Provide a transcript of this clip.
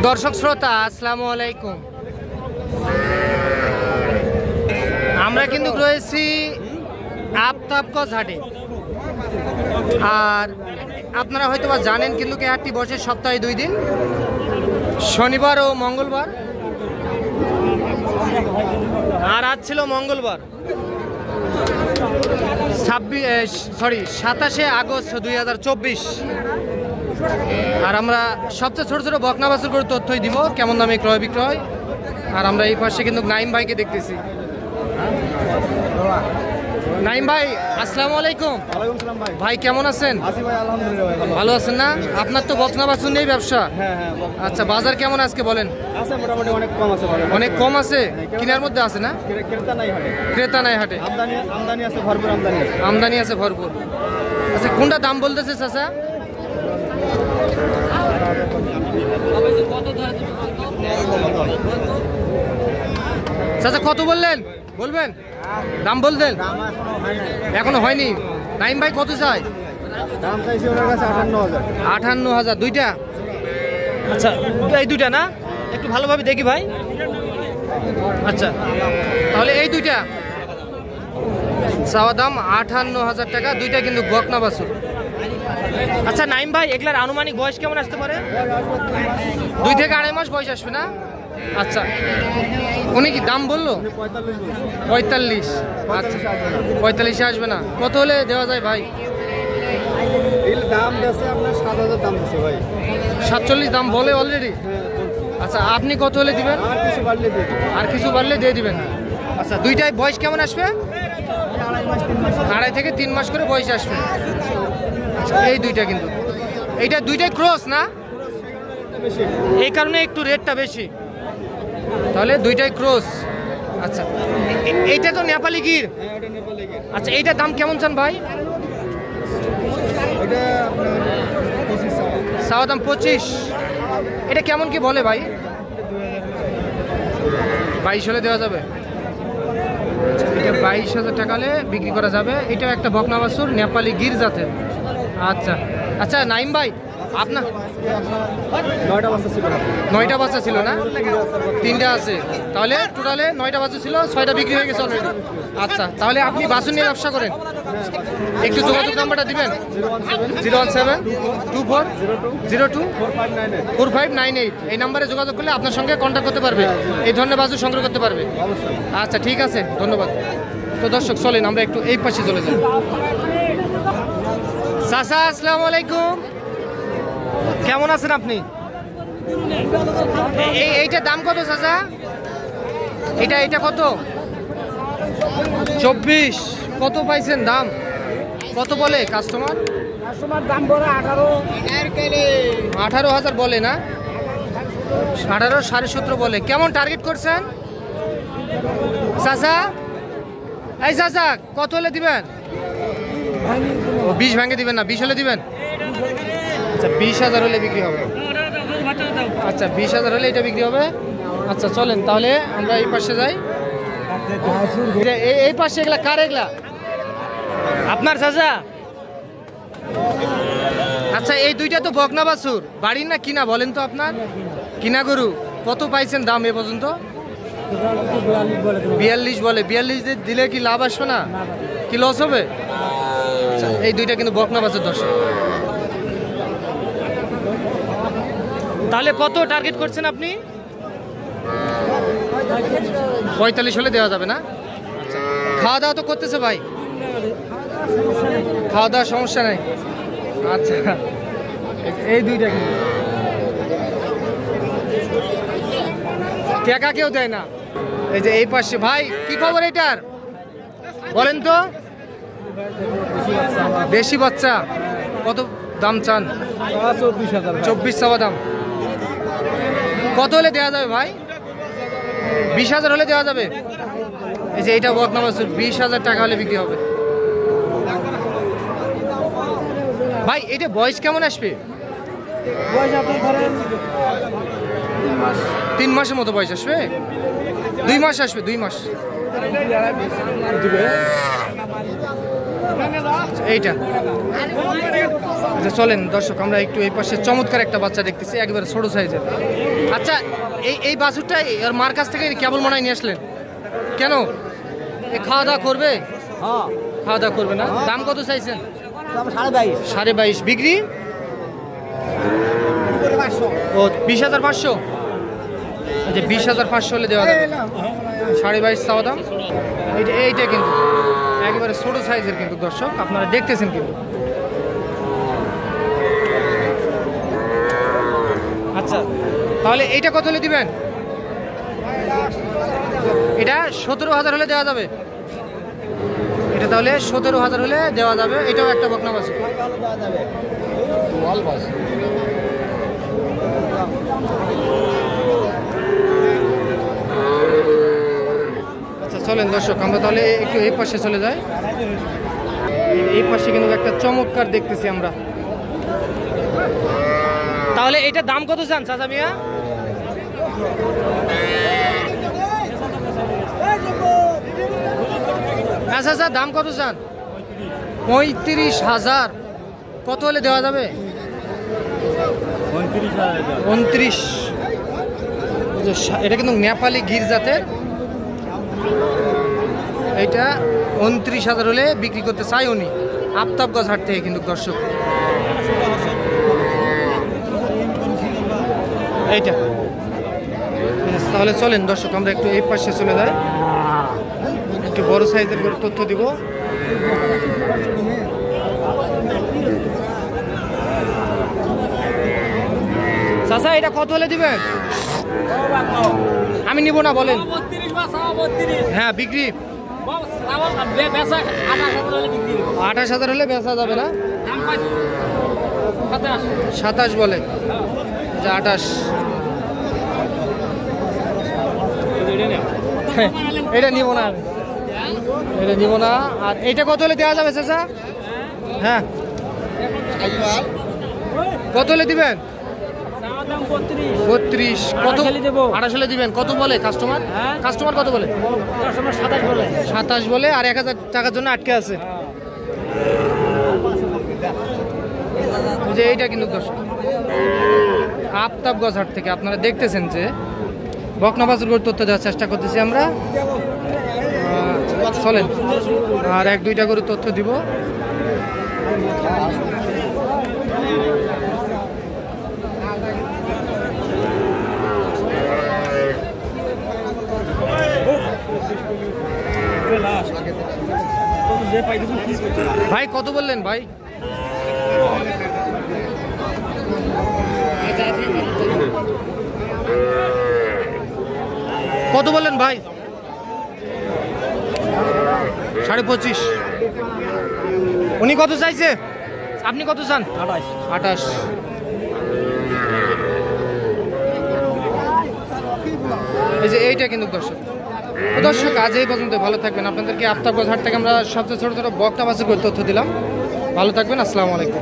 দর্শক শ্রোতা আসসালামু আলাইকুম। আমরা কিন্তু রয়েছি আফতাবগঞ্জ হাটে, আর আপনারা হয়তো বা জানেন কিন্তু এই হাটটি বসে সপ্তাহে 2 দিন, শনিবার ও মঙ্গলবার। আর আজ ছিল মঙ্গলবার 27 আগস্ট 2024। আর আমরা সবচেয়ে ছোট ছোট বকনা বাছুর করে তথ্যই দিব কেমন দামে ক্রয় বিক্রয়। আর আমরা এই পাশে কিন্তু নাইম ভাইকে দেখতেছি। নাইম ভাই আসসালামু আলাইকুম। ওয়ালাইকুম আসসালাম ভাই। ভাই কেমন আছেন? আছি ভাই, আলহামদুলিল্লাহ ভাই, ভালো আছেন না? আপনার তো বকনা বাছুর নেই ব্যবসা? হ্যাঁ। আচ্ছা, বাজার কেমন আজকে বলেন? আছে মোটামুটি অনেক কম আছে ভাই। অনেক কম আছে, কেনার মধ্যে আছে না? ক্রেতা নাই হাটে। ক্রেতা নাই হাটে, আমদানি আছে ভরপুর, আমদানি আছে ভরপুর। আচ্ছা, কোনটা দাম বলতেছে চাচা? চাচা কত বললেন? বলবেন দাম বলতেন? এখনো হয়নি। নাইম ভাই কত চাই? দাম চাইছি ওনার কাছে 58,000। 58,000 দুইটা? আচ্ছা, এই দুইটা না? একটু ভালোভাবে দেখি ভাই। আচ্ছা, তাহলে এই দুইটা চাওয়া দাম 58,000 টাকা, দুইটা কিন্তু বকনা বাছুর। আচ্ছা নাইম ভাই, এগুলার আনুমানিক বয়স কেমন আসতে পারে? 2 থেকে 2.5 মাস বয়স আসবে না? আচ্ছা, উনি কি দাম বললো? 45। আচ্ছা, 45 আসবে না। কত হলে দেওয়া যায় ভাই? দাম দিয়েছে আপনার 7,000 দাম দিয়েছে ভাই। 47 দাম বলে অলরেডি? আচ্ছা, আপনি কত হলে দিবেন? আর কিছু বাড়লে দিয়ে দিবেন। আচ্ছা, দুইটাই বয়স কেমন আসবে? 2.5 থেকে 3 মাস করে বয়স আসবে। আচ্ছা, এই দুইটা কিন্তু এইটা দুইটাই ক্রস না, এই কারণে একটু রেটটা বেশি। তাহলে দুইটাই ক্রস। আচ্ছা, এইটা তো নেপালি গির। আচ্ছা, এইটার দাম কেমন চান ভাই? চাওয়া দাম 25। এটা কেমন কি বলে ভাই? 22 হলে দেওয়া যাবে। এটা 22,000 টাকা হলে বিক্রি করা যাবে। এটা একটা বকনা বাছুর, নেপালি গির জাতের। আচ্ছা আচ্ছা নাইম ভাই, আপনার 9টা বাচ্চা ছিল না? 3টা আছে, তাহলে টোটালে 9টা বাচ্চা ছিল, 6টা বিক্রি হয়ে গেছে অলরেডি। আচ্ছা, তাহলে আপনি বাছুর নিয়ে ব্যবসা করেন? একটু যোগাযোগ নাম্বারটা দিবেন। 01724024598। এই নাম্বারে যোগাযোগ করলে আপনার সঙ্গে কন্ট্যাক্ট করতে পারবে, এই ধরনের বাছুর সংগ্রহ করতে পারবে। আচ্ছা ঠিক আছে, ধন্যবাদ। তো দর্শক চলেন আমরা একটু এই পাশে চলে যাই। চাচা আসসালামু আলাইকুম, কেমন আছেন আপনি? এইটার দাম কত চাচা? এটা কত? 24। কত পাইছেন দাম? কত বলে কাস্টমার? দাম বলে 18,000 বলে না? 18, 17.5 বলে। কেমন টার্গেট করছেন চাচা? এই চাচা কত হলে দিবেন? 20 ভেঙে দিবেন না, 20 হলে দিবেন? আচ্ছা, 20,000 হলে বিক্রি হবে। আচ্ছা, 20,000 হলে এটা বিক্রি হবে। আচ্ছা চলেন তাহলে আমরা এই পাশে যাই। এই পাশে এগুলা কার? এগুলা আপনার চাচা? আচ্ছা, এই দুইটা তো বকনা বাছুর, বাড়ির না কিনা বলেন তো? আপনার কিনা গরু। কত পাইছেন দাম এ পর্যন্ত? 42 বলে। 42 দিলে কি লাভ আসবে না? কি লস হবে? আচ্ছা, এই দুইটা কিন্তু বকনা বাছুর দর্শক। তাহলে কত টার্গেট করছেন আপনি? 45 হলে দেওয়া যাবে না? আচ্ছা, খাওয়া দাওয়া তো করতেছে ভাই? খাওয়া দাওয়ার সমস্যা নাই। আচ্ছা, এই দুইটা কিন্তু টাকা কেউ দেয় না। এই যে এই পাশে ভাই, কি খবর এটার বলেন তো? দেশি বাচ্চা। কত দাম চান? 24 চাওয়া দাম। কত হলে দেওয়া যাবে ভাই? 20,000 হলে দেওয়া যাবে। এই যে এইটা বকনা বাছুর, 20,000 টাকা হলে বিক্রি হবে। ভাই এটা বয়স কেমন আসবে? 3 মাসের মতো বয়স আসবে। 2 মাস আসবে, 2 মাস। এইটা আচ্ছা চলেন দর্শক আমরা একটু এই পাশে চমৎকার একটা বাচ্চা দেখতেছি একেবারে ছোট সাইজের। আচ্ছা এই বাছুরটা আর মার কাছ থেকে কেবল মনে হয় নিয়ে আসলেন কেন? খাওয়া দাওয়া করবে? হ্যাঁ খাওয়া দাওয়া করবে না? দাম কত চাইছেন? 22.5 বিক্রি? ও 20,500। আচ্ছা 20,500 হলে দেওয়া যাবে। 22.5 চাওয়া দাম। এইটা কিন্তু একেবারে ছোট সাইজের কিন্তু দর্শক আপনারা দেখতেছেন কিন্তু। আচ্ছা তাহলে এইটা কত হলে দিবেন? এটা 17,000 হলে দেওয়া যাবে। এটা তাহলে 17,000 হলে দেওয়া যাবে। এটাও একটা বকনা বাছুর। আচ্ছা চলেন দর্শক আমরা তাহলে একটু এই পাশে চলে যাই। এই পাশে কিন্তু একটা চমৎকার দেখতেছি আমরা। তাহলে এটা দাম কত চান চাচা মিয়া? আচ্ছা আচ্ছা দাম কত চান? 35,000। কত হলে দেওয়া যাবে? 29। এটা কিন্তু নেপালি গির জাতের। এইটা 29,000 হলে বিক্রি করতে চাই উনি আফতাবগঞ্জ হাট থেকে কিন্তু দর্শক। এইটা তাহলে চলেন দর্শক আমরা একটু এই পাশে চলে যাই, একটু বড় সাইজের করে তথ্য দিব। চাচা এটা কত হলে দিবেন? আমি নিব না বলেন। 32 হ্যাঁ বিক্রি 28,000 হলে বেচা যাবে না? 27 বলে। 28 এটা নিব না, এটা নিব না। আর এইটা কত হলে দেওয়া যাবে চাচা? হ্যাঁ কত হলে দিবেন? 32। কত? 28 হলে দিবেন। কত বলে কাস্টমার? কাস্টমার কত বলে? 27 বলে। আর 1,000 টাকার জন্য আটকে আছে। যে এইটা কিন্তু দর্শক আফতাবগঞ্জ হাট থেকে আপনারা দেখতেছেন যে বকনা বাছুর তথ্য দেওয়ার চেষ্টা করতেছি আমরা। চলেন আর 1-2টা করে তথ্য দিব। ভাই কত বললেন ভাই? কত বললেন ভাই? 25.5। উনি কত চাইছে? আপনি কত চান? 28। এই যে এইটা কিন্তু দর্শক আজ এই পর্যন্ত। ভালো থাকবেন। আপনাদেরকে আফতাবগঞ্জ হাট থেকে আমরা সবচেয়ে ছোট ছোট বকনা বাছুর তথ্য দিলাম। ভালো থাকবেন। আসসালামু আলাইকুম।